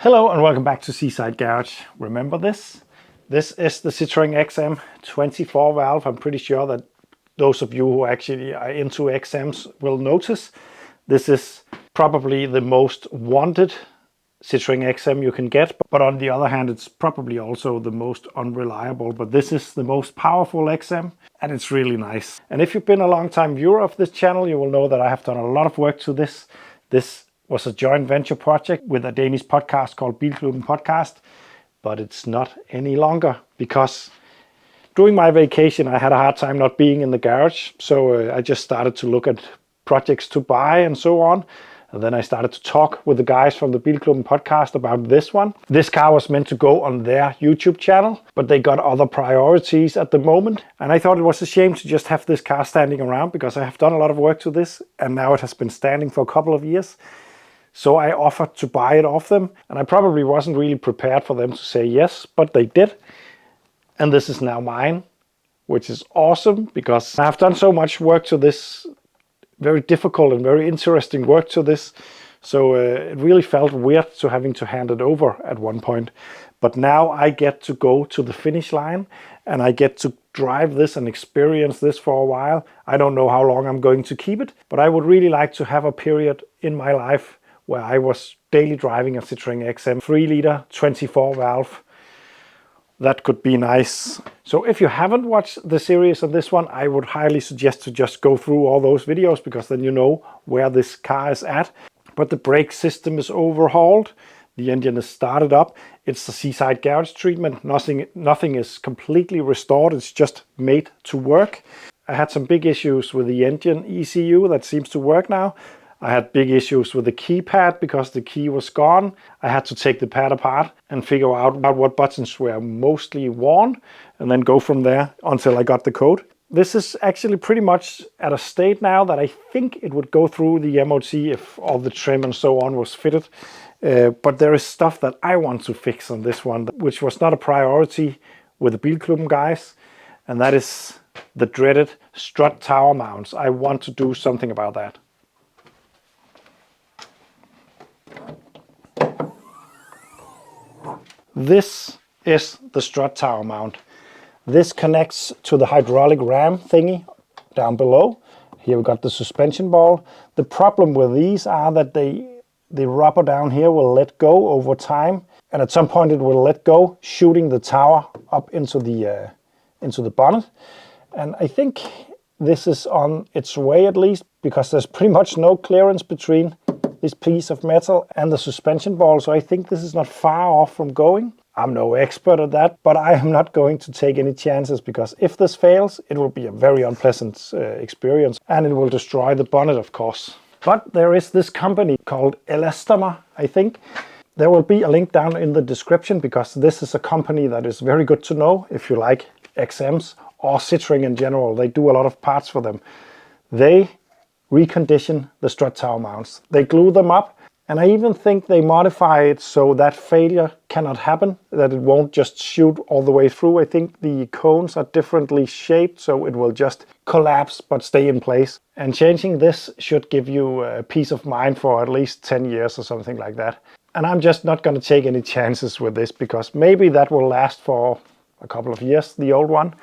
Hello and welcome back to Seaside Garage. Remember this? This is the Citroën XM 24 valve. I'm pretty sure that those of you who actually are into XMs will notice. This is probably the most wanted Citroën XM you can get, but on the other hand, it's probably also the most unreliable. But this is the most powerful XM and it's really nice. And if you've been a long time viewer of this channel, you will know that I have done a lot of work to this. This was a joint venture project with a Danish podcast called Bilklubben Podcast, but it's not any longer because during my vacation I had a hard time not being in the garage, so I just started to look at projects to buy and so on. And then I started to talk with the guys from the Bilklubben Podcast about this one. This car was meant to go on their YouTube channel, but they got other priorities at the moment. And I thought it was a shame to just have this car standing around because I have done a lot of work to this and now it has been standing for a couple of years. So I offered to buy it off them, and I probably wasn't really prepared for them to say yes, but they did. And this is now mine, which is awesome because I have done so much work to this, very difficult and very interesting work to this. So it really felt weird to having to hand it over at one point. But now I get to go to the finish line and I get to drive this and experience this for a while. I don't know how long I'm going to keep it, but I would really like to have a period in my life where I was daily driving a Citroën XM 3-liter 24 valve. That could be nice. So if you haven't watched the series on this one, I would highly suggest to just go through all those videos because then you know where this car is at. But the brake system is overhauled. The engine is started up. It's the Seaside Garage treatment. Nothing is completely restored. It's just made to work. I had some big issues with the engine ECU that seems to work now. I had big issues with the keypad because the key was gone. I had to take the pad apart and figure out what buttons were mostly worn and then go from there until I got the code. This is actually pretty much at a state now that I think it would go through the MOT if all the trim and so on was fitted. But there is stuff that I want to fix on this one, which was not a priority with the Bilklubben guys. And that is the dreaded strut tower mounts. I want to do something about that. This is the strut tower mount. This connects to the hydraulic ram thingy down below. Here we got the suspension ball. The problem with these are that the rubber down here will let go over time, and at some point it will let go, shooting the tower up into the bonnet. And I think this is on its way at least, because there's pretty much no clearance between this piece of metal and the suspension ball, so I think this is not far off from going. I'm no expert at that, but I am not going to take any chances because if this fails, it will be a very unpleasant experience and it will destroy the bonnet, of course. But there is this company called Elastomer, I think. There will be a link down in the description because this is a company that is very good to know if you like XMs or Citroën in general. They do a lot of parts for them. They recondition the strut tower mounts. They glue them up, and I even think they modify it so that failure cannot happen, that it won't just shoot all the way through. I think the cones are differently shaped, so it will just collapse but stay in place. And changing this should give you a peace of mind for at least 10 years or something like that. And I'm just not going to take any chances with this because maybe that will last for a couple of years, the old one,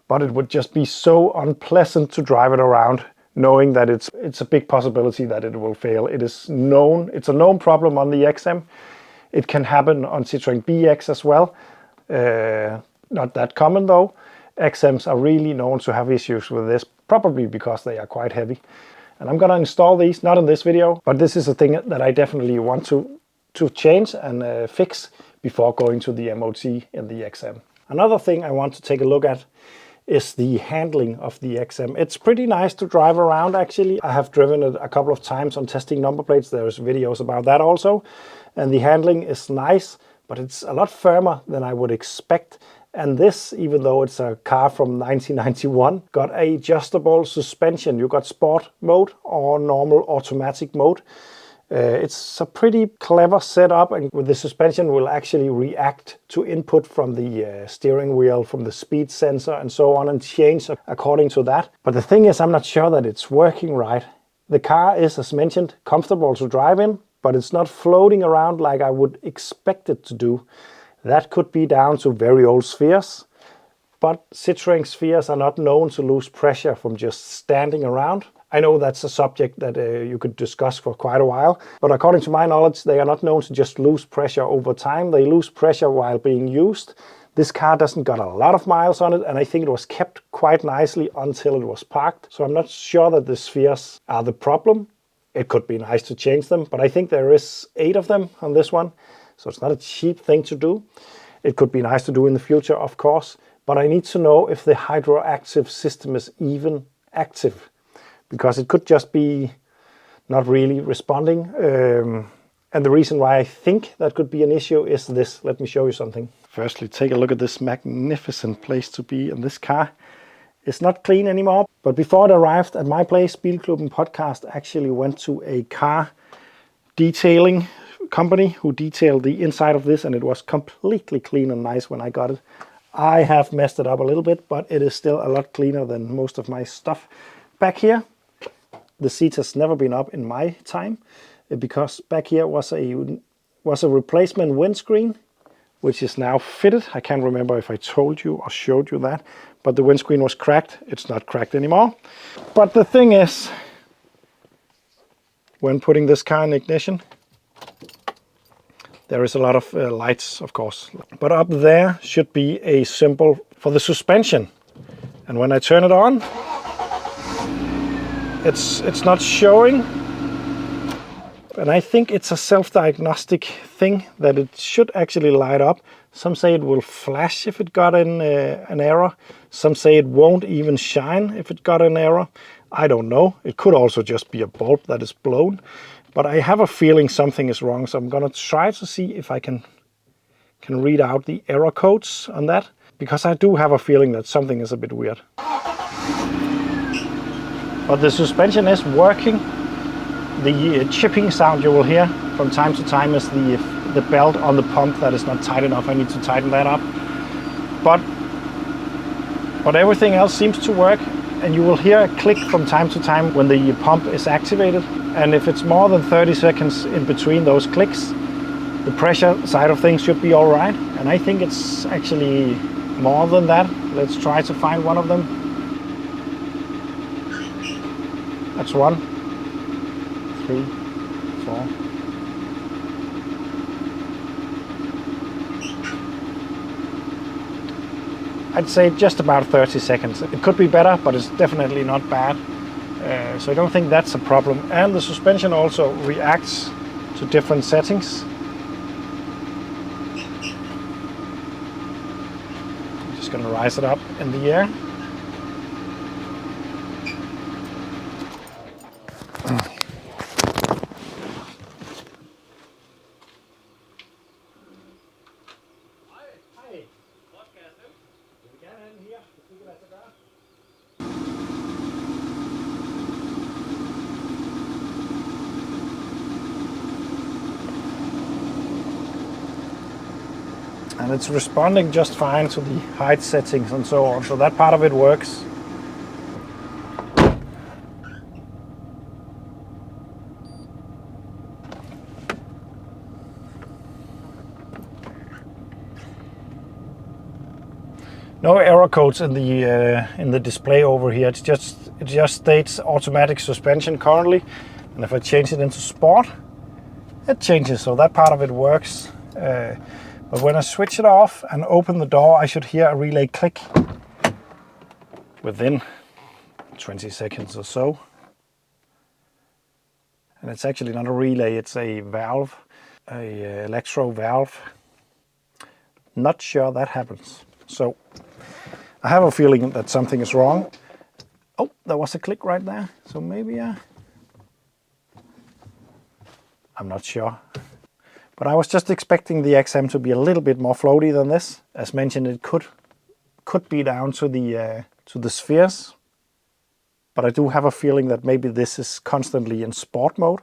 but it would just be so unpleasant to drive it around, knowing that it's a big possibility that it will fail. It is known, it's a known problem on the XM. It can happen on Citroën BX as well. Not that common though. XMs are really known to have issues with this, probably because they are quite heavy. And I'm gonna install these, not in this video, but this is a thing that I definitely want to change and fix before going to the MOT in the XM. Another thing I want to take a look at is the handling of the XM. It's pretty nice to drive around actually. I have driven it a couple of times on testing number plates. There's videos about that also. And the handling is nice, but it's a lot firmer than I would expect. And this, even though it's a car from 1991, got a adjustable suspension. You got sport mode or normal automatic mode. It's a pretty clever setup, and with the suspension will actually react to input from the steering wheel, from the speed sensor and so on, and change according to that. But the thing is, I'm not sure that it's working right. The car is, as mentioned, comfortable to drive in, but it's not floating around like I would expect it to do. That could be down to very old spheres, but Citroën spheres are not known to lose pressure from just standing around. I know that's a subject that you could discuss for quite a while, but according to my knowledge, they are not known to just lose pressure over time. They lose pressure while being used. This car doesn't got a lot of miles on it, and I think it was kept quite nicely until it was parked. So I'm not sure that the spheres are the problem. It could be nice to change them, but I think there is 8 of them on this one. So it's not a cheap thing to do. It could be nice to do in the future, of course, but I need to know if the hydractive system is even active, because it could just be not really responding. And the reason why I think that could be an issue is this. Let me show you something. Firstly, take a look at this magnificent place to be in this car. It's not clean anymore, but before it arrived at my place, Bilklubben Podcast actually went to a car detailing company who detailed the inside of this, and it was completely clean and nice when I got it. I have messed it up a little bit, but it is still a lot cleaner than most of my stuff. Back here, the seat has never been up in my time, because back here was a replacement windscreen, which is now fitted. I can't remember if I told you or showed you that, but the windscreen was cracked. It's not cracked anymore. But the thing is, when putting this car in ignition, there is a lot of lights, of course. But up there should be a symbol for the suspension. And when I turn it on, it's not showing. And I think it's a self-diagnostic thing that it should actually light up. Some say it will flash if it got an error. Some say it won't even shine if it got an error. I don't know. It could also just be a bulb that is blown. But I have a feeling something is wrong, so I'm going to try to see if I can read out the error codes on that, because I do have a feeling that something is a bit weird. But the suspension is working. The chipping sound you will hear from time to time is the belt on the pump that is not tight enough. I need to tighten that up. But everything else seems to work, and you will hear a click from time to time when the pump is activated. And if it's more than 30 seconds in between those clicks, the pressure side of things should be all right. And I think it's actually more than that. Let's try to find one of them. That's 1, 3, 4. I'd say just about 30 seconds. It could be better, but it's definitely not bad. So I don't think that's a problem. And the suspension also reacts to different settings. I'm just going to rise it up in the air. And it's responding just fine to the height settings and so on, so that part of it works. No error codes in the display over here. It just states automatic suspension currently, and if I change it into sport, it changes. So that part of it works. But when I switch it off and open the door, I should hear a relay click within 20 seconds or so. And it's actually not a relay, it's a valve, a electro valve. Not sure that happens. So I have a feeling that something is wrong. Oh, there was a click right there. So maybe I'm not sure. But I was just expecting the XM to be a little bit more floaty than this. As mentioned, it could be down to the spheres. But I do have a feeling that maybe this is constantly in sport mode.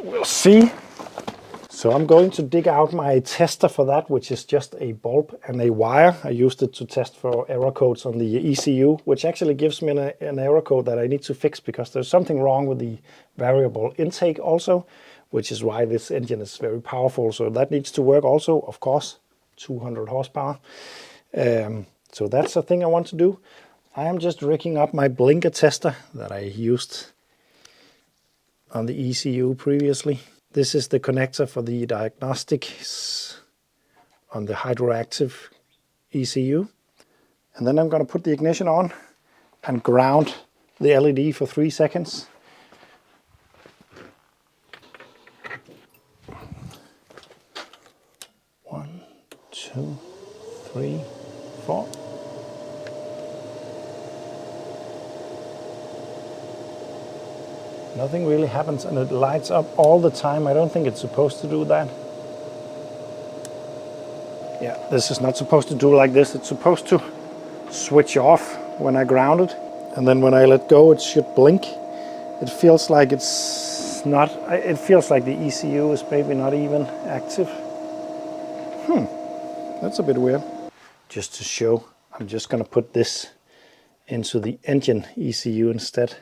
We'll see. So I'm going to dig out my tester for that, which is just a bulb and a wire. I used it to test for error codes on the ECU, which actually gives me an error code that I need to fix because there's something wrong with the variable intake also, which is why this engine is very powerful. So that needs to work also, of course, 200 horsepower. So that's the thing I want to do. I am just rigging up my blinker tester that I used on the ECU previously. This is the connector for the Diagnostics on the hydractive ECU. And then I'm going to put the ignition on and ground the LED for 3 seconds. One, two, three, four. Nothing really happens and it lights up all the time. I don't think it's supposed to do that. Yeah, this is not supposed to do like this. It's supposed to switch off when I ground it. And then when I let go, it should blink. It feels like it's not, it feels like the ECU is maybe not even active. That's a bit weird. Just to show, I'm just gonna put this into the engine ECU instead.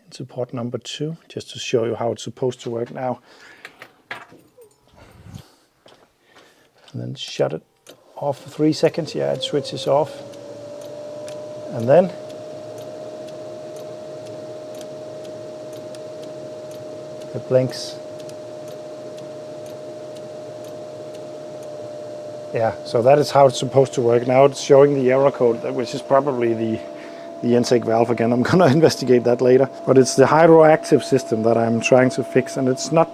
Into port number 2, just to show you how it's supposed to work now. And then shut it off for 3 seconds. Yeah, it switches off. And then it blinks. Yeah, so that is how it's supposed to work. Now it's showing the error code, which is probably the intake valve again. I'm gonna investigate that later. But it's the hydractive system that I'm trying to fix, and it's not,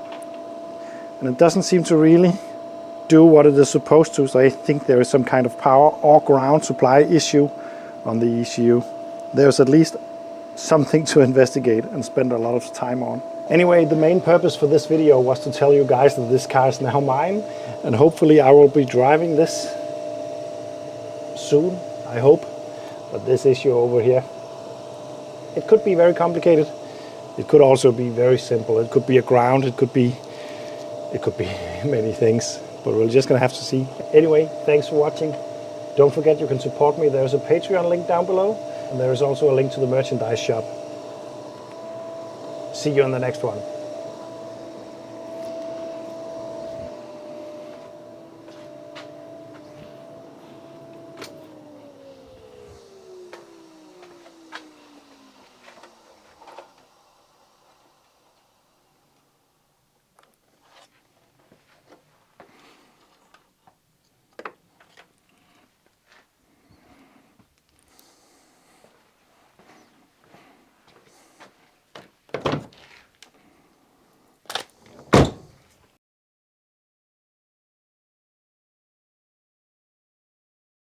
and it doesn't seem to really do what it is supposed to. So I think there is some kind of power or ground supply issue on the ECU. There's at least something to investigate and spend a lot of time on. Anyway, the main purpose for this video was to tell you guys that this car is now mine, and hopefully I will be driving this soon, I hope. But this issue over here, it could be very complicated. It could also be very simple. It could be a ground, it could be many things, but we're just gonna have to see. Anyway, thanks for watching. Don't forget you can support me. There's a Patreon link down below, and there is also a link to the merchandise shop. See you on the next one.